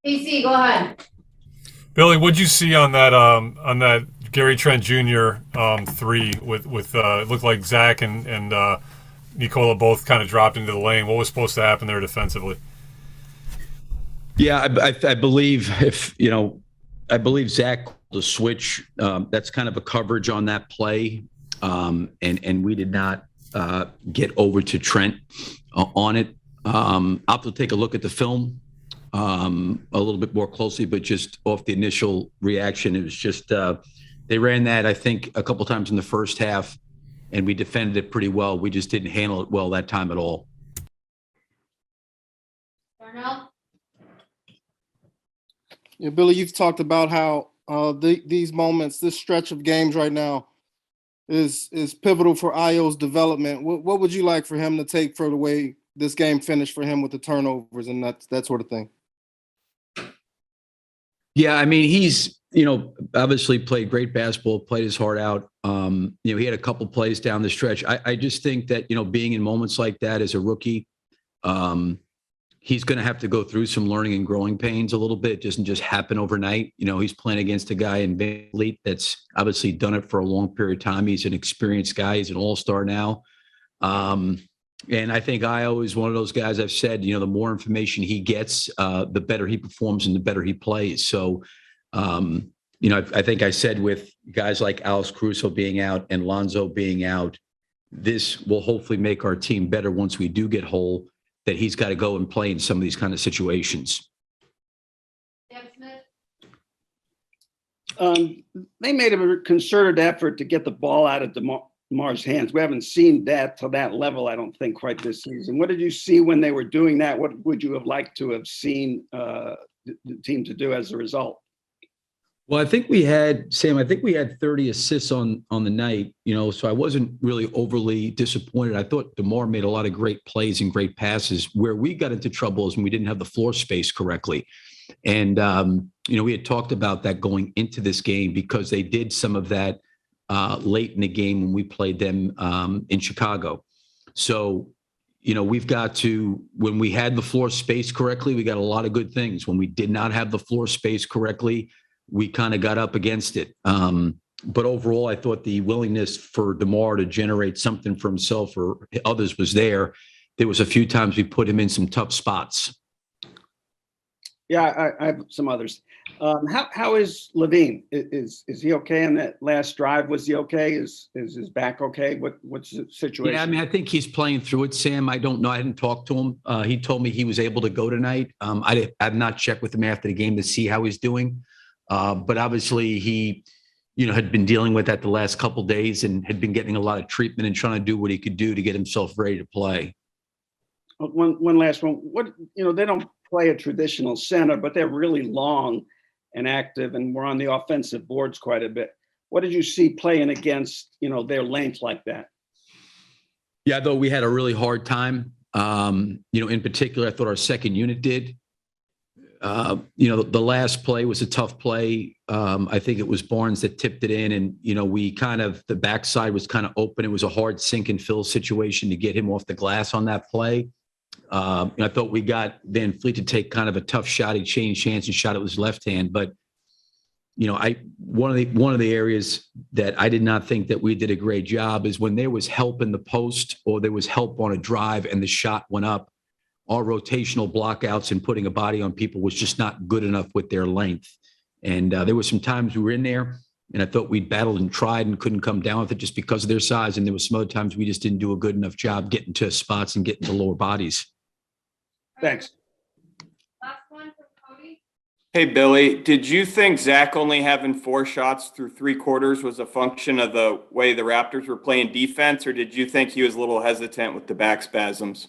AC, go ahead. Billy, what'd you see on that Gary Trent Jr. Three with it looked like Zach and Nicola both kind of dropped into the lane. What was supposed to happen there defensively? Yeah, I believe I believe Zach called the switch. That's kind of a coverage on that play, and we did not get over to Trent on it. I'll have to take a look at the film a little bit more closely, but just off the initial reaction, it was just they ran that I think a couple times in the first half, and we defended it pretty well. We just didn't handle it well that time at all. Darnell? Yeah, Billy, you've talked about how these moments, this stretch of games right now, is pivotal for Ayo's development. What would you like for him to take for the way this game finished for him with the turnovers and that sort of thing? Yeah, I mean, he's, obviously played great basketball, played his heart out. He had a couple plays down the stretch. I just think that, being in moments like that as a rookie, he's going to have to go through some learning and growing pains a little bit. It doesn't just happen overnight. He's playing against a guy in Van Vliet that's obviously done it for a long period of time. He's an experienced guy. He's an all-star now. And I think Ayo is one of those guys I've said, the more information he gets, the better he performs and the better he plays. So, I think I said with guys like Alex Caruso being out and Lonzo being out, this will hopefully make our team better once we do get whole, that he's got to go and play in some of these kind of situations. Deb Smith? They made a concerted effort to get the ball out of DeMar's hands. We haven't seen that to that level, I don't think, quite this season. What did you see when they were doing that? What would you have liked to have seen the team to do as a result? Well, I think we had 30 assists on the night, so I wasn't really overly disappointed. I thought DeMar made a lot of great plays and great passes. Where we got into trouble is when we didn't have the floor space correctly. And, we had talked about that going into this game because they did some of that late in the game when we played them in Chicago. So, we've got to, when we had the floor space correctly, we got a lot of good things. When we did not have the floor space correctly, we kind of got up against it. But overall, I thought the willingness for DeMar to generate something for himself or others was there. There was a few times we put him in some tough spots. Yeah, I have some others. How is LaVine? Is he okay in that last drive? Was he okay? Is his back okay? What's the situation? Yeah, I mean, I think he's playing through it, Sam. I don't know. I hadn't talked to him. He told me he was able to go tonight. I've not checked with him after the game to see how he's doing. But obviously he, had been dealing with that the last couple of days and had been getting a lot of treatment and trying to do what he could do to get himself ready to play. One last one. They don't play a traditional center, but they're really long and active, and we're on the offensive boards quite a bit. What did you see playing against, their length like that? Yeah, though we had a really hard time. In particular, I thought our second unit did. The last play was a tough play. I think it was Barnes that tipped it in, and the backside was kind of open. It was a hard sink and fill situation to get him off the glass on that play. I thought we got Van Vliet to take kind of a tough shot. He changed hands and shot at his left hand, but one of the areas that I did not think that we did a great job is when there was help in the post or there was help on a drive and the shot went up. Our rotational blockouts and putting a body on people was just not good enough with their length. And there were some times we were in there and I thought we'd battled and tried and couldn't come down with it just because of their size. And there were some other times we just didn't do a good enough job getting to spots and getting to lower bodies. Thanks. Last one for Cody. Hey, Billy, did you think Zach only having 4 shots through 3 quarters was a function of the way the Raptors were playing defense, or did you think he was a little hesitant with the back spasms?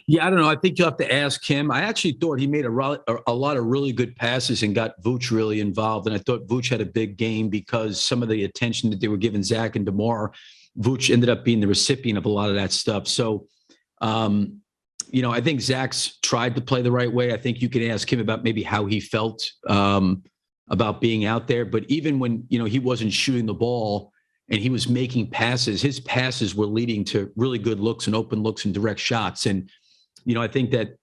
Yeah, I don't know. I think you'll have to ask him. I actually thought he made a lot of really good passes and got Vooch really involved. And I thought Vooch had a big game because some of the attention that they were giving Zach and DeMar, Vooch ended up being the recipient of a lot of that stuff. So, I think Zach's tried to play the right way. I think you can ask him about maybe how he felt about being out there. But even when, he wasn't shooting the ball and he was making passes, his passes were leading to really good looks and open looks and direct shots. And, I think that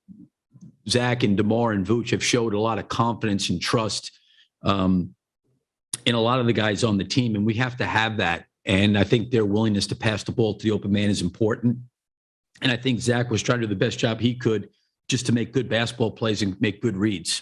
Zach and DeMar and Vooch have showed a lot of confidence and trust in a lot of the guys on the team, and we have to have that. And I think their willingness to pass the ball to the open man is important. And I think Zach was trying to do the best job he could just to make good basketball plays and make good reads.